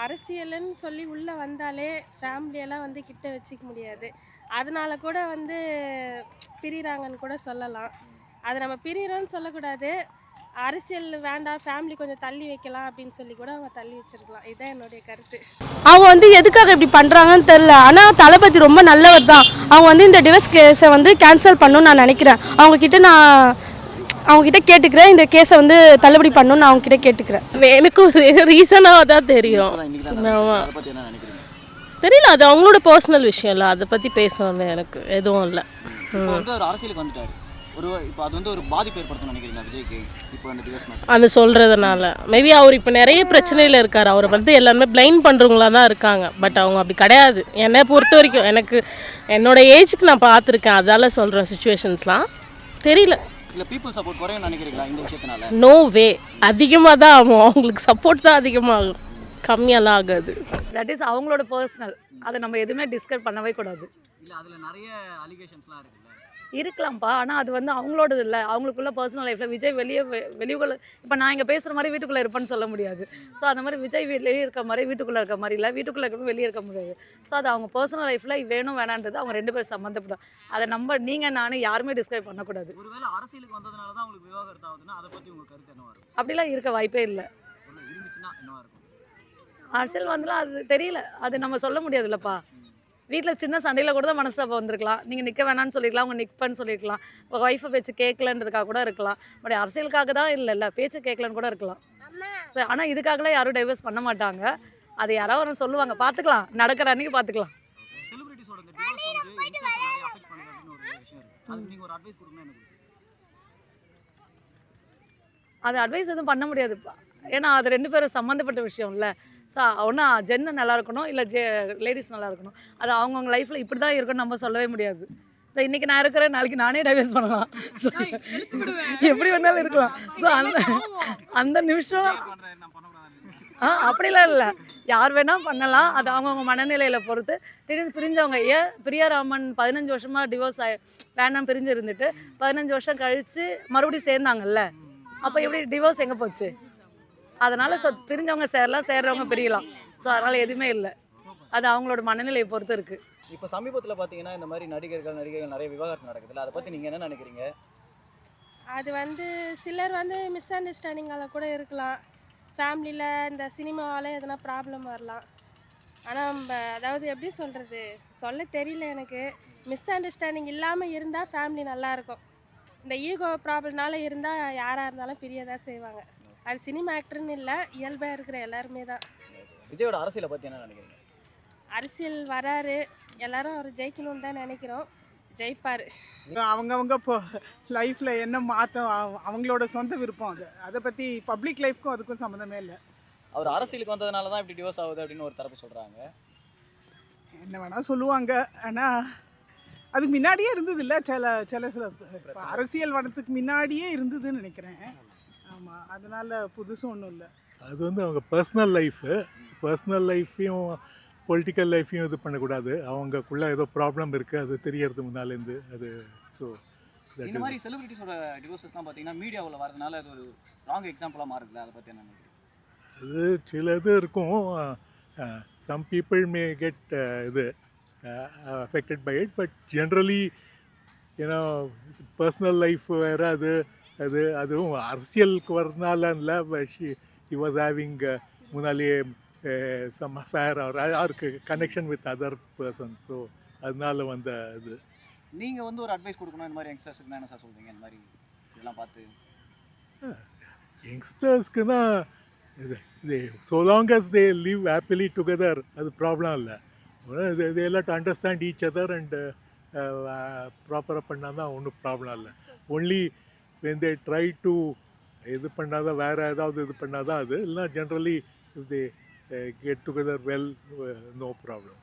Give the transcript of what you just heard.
அரசியல்னு சொல்லி உள்ளே வந்தாலே ஃபேமிலியெல்லாம் வந்து கிட்ட வச்சுக்க முடியாது. அதனால கூட வந்து பிரிகிறாங்கன்னு கூட சொல்லலாம். அது நம்ம பிரிகிறோன்னு சொல்லக்கூடாது. அரசியல் வேண்டாம், ஃபேமிலி கொஞ்சம் தள்ளி வைக்கலாம் அப்படின்னு சொல்லி கூட அவங்க தள்ளி வச்சிருக்கலாம். இதுதான் என்னுடைய கருத்து. அவங்க வந்து எதுக்காக இப்படி பண்ணுறாங்கன்னு தெரில. ஆனால் தளபதி ரொம்ப நல்லவர் தான். அவங்க வந்து இந்த டிவோர்ஸ் கேஸை வந்து கேன்சல் பண்ணணும்னு நான் நினைக்கிறேன். அவங்கக்கிட்ட கேட்டுக்கிறேன், இந்த கேஸை வந்து தள்ளுபடி பண்ணணும்னு நான் அவங்ககிட்ட கேட்டுக்கிறேன். எனக்கு ஒரு ரீசனாக தான் தெரியும். தெரியல, அது அவங்களோட பர்சனல் விஷயம் இல்லை, அதை பற்றி பேசணும் எனக்கு எதுவும் இல்லை. அரசியலுக்கு வந்துட்டார் இப்போ அது வந்து ஒரு பாதிப்பு ஏற்படுத்தும் நினைக்கிறீங்க விஜய்க்கு இப்போ அந்த டிவோர்ஸ் மேட்டர் அது சொல்கிறதுனால மேபி அவர் இப்போ நிறைய பிரச்சனையில் இருக்கார். அவரை வந்து எல்லாருமே பிளைண்ட் பண்ணுறவங்களா தான் இருக்காங்க. பட் அவங்க அப்படி கிடையாது. என்னை பொறுத்த வரைக்கும் எனக்கு என்னோடய ஏஜுக்கு நான் பார்த்துருக்கேன், அதால் சொல்கிறேன். சுச்சுவேஷன்ஸ்லாம் தெரியல. இல்லை பீப்புள் சப்போர்ட் குறையும் நினைக்கிறீங்களா இந்த விஷயத்தினால? நோ வே, அதிகமாக தான் ஆகும். அவங்களுக்கு சப்போர்ட் தான் அதிகமாகும், கம்மியெல்லாம் ஆகாது. தட் இஸ் அவங்களோட பர்சனல். அதை நம்ம எதுவுமே டிஸ்கஸ் பண்ணவே கூடாது. இல்லை அதில் நிறைய அலிகேஷன்ஸ்லாம் இருக்குல்ல, இருக்கலாம்ப்பா. ஆனால் அது வந்து அவங்களோடது இல்லை, அவங்களுக்குள்ள பர்சனல் லைஃப்பில். விஜய் வெளியுக்குள்ள இப்போ நான் இங்கே பேசுகிற மாதிரி வீட்டுக்குள்ளே இருப்பேன்னு சொல்ல முடியாது. ஸோ அந்த மாதிரி விஜய் வெளியே இருக்க மாதிரி வீட்டுக்குள்ளே இருக்க மாதிரி இல்லை, வீட்டுக்குள்ளே இருக்க வெளியே இருக்க முடியாது. ஸோ அது அவங்க பர்சனல் லைஃப்பில் வேணும் வேணான்றது அவங்க 2 பேர் சம்மந்தப்படும். அதை நீங்கள் நானும் யாருமே டிஸ்கிரைப் பண்ணக்கூடாது. ஒருவேளை அரசியலுக்கு வந்ததுனால தான் உங்களுக்கு விவாகரத்து ஆகுதுன்னா அதை பற்றி உங்கள் கருத்து என்னவா இருக்கும்? அப்படிலாம் இருக்க வாய்ப்பே இல்லை. இருந்துச்சுன்னா என்னவா இருக்கும்? அரசியல் வந்துலாம் அது தெரியல, அது நம்ம சொல்ல முடியாதுல்லப்பா. வீட்டில் சின்ன சண்டையில் கூட தான் மனசப்போ வந்திருக்கலாம். நீங்கள் நிற்க வேணான்னு சொல்லியிருக்கலாம், அவங்க நிற்பன்னு சொல்லியிருக்கலாம். இப்போ ஒய்ஃபை பேச்சு கேட்கலன்றதுக்காக கூட இருக்கலாம். பட் அரசியலுக்காக தான் இல்லைல்ல, பேச்சு கேட்கலன்னு கூட இருக்கலாம். ஸோ ஆனால் இதுக்காகலாம் யாரும் டைவர்ஸ் பண்ண மாட்டாங்க. அது யாராவது ஒரு சொல்லுவாங்க, பார்த்துக்கலாம், நடக்கிற அன்றைக்கி பார்த்துக்கலாம். அது அட்வைஸ் எதுவும் பண்ண முடியாதுப்பா. ஏன்னா அது 2 பேரும் சம்மந்தப்பட்ட விஷயம் இல்லை. ஸோ ஒன்றா ஜென்னு நல்லா இருக்கணும், இல்லை லேடிஸ் நல்லா இருக்கணும். அது அவங்கவுங்க லைஃப்பில் இப்படி தான் இருக்குன்னு நம்ம சொல்லவே முடியாது. ஸோ இன்றைக்கி நான் இருக்கிறேன், நாளைக்கு நானே டைவர்ஸ் பண்ணலாம். ஸோ எப்படி வேணாலும் இருக்கலாம். ஸோ அந்த நிமிஷம் அப்படிலாம் இல்லை, யார் வேணால் பண்ணலாம். அது அவங்கவுங்க மனநிலையில் பொறுத்து. திடீர்னு பிரிஞ்சவங்க பிரியாராமன் 15 வருஷமாக டிவோர்ஸ் வேணாம் பிரிஞ்சு இருந்துட்டு 15 வருஷம் கழித்து மறுபடியும் சேர்ந்தாங்கல்ல, அப்போ எப்படி டிவோர்ஸ் எங்கே போச்சு? அதனால் பிரிஞ்சவங்க சேரலாம், சேர்றவங்க பிரியலாம். ஸோ அதனால் எதுவுமே இல்லை, அது அவங்களோட மனநிலையை பொறுத்து இருக்குது. இப்போ சமீபத்தில் பார்த்தீங்கன்னா இந்த மாதிரி நடிகர்கள் நிறைய விவாகரத்து நடக்குதுல்ல, அதை பற்றி நீங்கள் என்ன நினைக்கிறீங்க? அது வந்து சிலர் வந்து மிஸ் அண்டர்ஸ்டாண்டிங்கால் கூட இருக்கலாம். ஃபேமிலியில் இந்த சினிமாவால் எதனா ப்ராப்ளம் வரலாம். ஆனால் நம்ம அதாவது எப்படி சொல்ல தெரியல எனக்கு. மிஸ் அண்டர்ஸ்டாண்டிங் இல்லாமல் இருந்தால் ஃபேமிலி நல்லாயிருக்கும். இந்த ஈகோ ப்ராப்ளம்னால இருந்தால் யாராக இருந்தாலும் பிரியதான் செய்வாங்க. அது சினிமா ஆக்டர்னு இல்லை, இயல்பாக இருக்கிற எல்லாருமே தான். விஜயோட அரசியலை பற்றி என்ன நினைக்கிறீங்க? அரசியல் வராரு, எல்லாரும் அவர் ஜெயிக்கணும்னு தான் நினைக்கிறோம். ஜெயிப்பார். அவங்கவுங்க இப்போ லைஃப்பில் என்ன மாற்றம் அவங்களோட சொந்த விருப்பம். அதை பற்றி பப்ளிக் லைஃப்க்கும் அதுக்கும் சம்மந்தமே இல்லை. அவர் அரசியலுக்கு வந்ததுனால தான் இப்படி டிவோர்ஸ் ஆகுது அப்படின்னு ஒரு தரப்பு சொல்கிறாங்க. என்ன வேணால் சொல்லுவாங்க, ஆனால் அதுக்கு முன்னாடியே இருந்தது இல்லை. சில அரசியல் வரத்துக்கு முன்னாடியே இருந்ததுன்னு நினைக்கிறேன். ஆமாம், அதனால் புதுசும் ஒன்றும் இல்லை. அது வந்து அவங்க பர்சனல் லைஃப்பையும் பொலிட்டிக்கல் லைஃப்பையும் இது பண்ணக்கூடாது. அவங்களுக்குள்ளே ஏதோ ப்ராப்ளம் இருக்குது, அது தெரியறது முன்னாலேருந்து. அது ஸோ இந்த மாதிரி செலிபிரிட்டிஸோட டிவோர்ஸஸ்லாம் பார்த்தீங்கன்னா மீடியாவில் வரதுனால அது ஒரு ராங் எக்ஸாம்பிளாக மாறுதுல, அதை பற்றி என்ன நினைக்கிறீங்க? அது சில இது இருக்கும். சம் பீப்புள் மே கெட் இது affected by it, but generally personal life வேறு. அதுவும் அரசியலுக்கு வரதுனால இல்லை. he was having முன்னாலேயே some affair or connection with other persons. So அதனால வந்த இது. நீங்கள் வந்து ஒரு அட்வைஸ் கொடுக்கணும் இந்த மாதிரி யங்ஸ்டர்ஸுக்கு என்ன சார் சொல்கிறீங்க? இந்த மாதிரி இதெல்லாம் பார்த்து யங்ஸ்டர்ஸ்க்கு தான் இது so long as they live happily together அது ப்ராப்ளம் இல்லை. they let to understand each other and ப்ராப்பராக பண்ணால் தான் ஒன்றும் ப்ராப்ளம் இல்லை. Only when they try to இது பண்ணாதான் வேறு ஏதாவது இது பண்ணாதான் அது இல்லைனா generally if they get together well, no problem.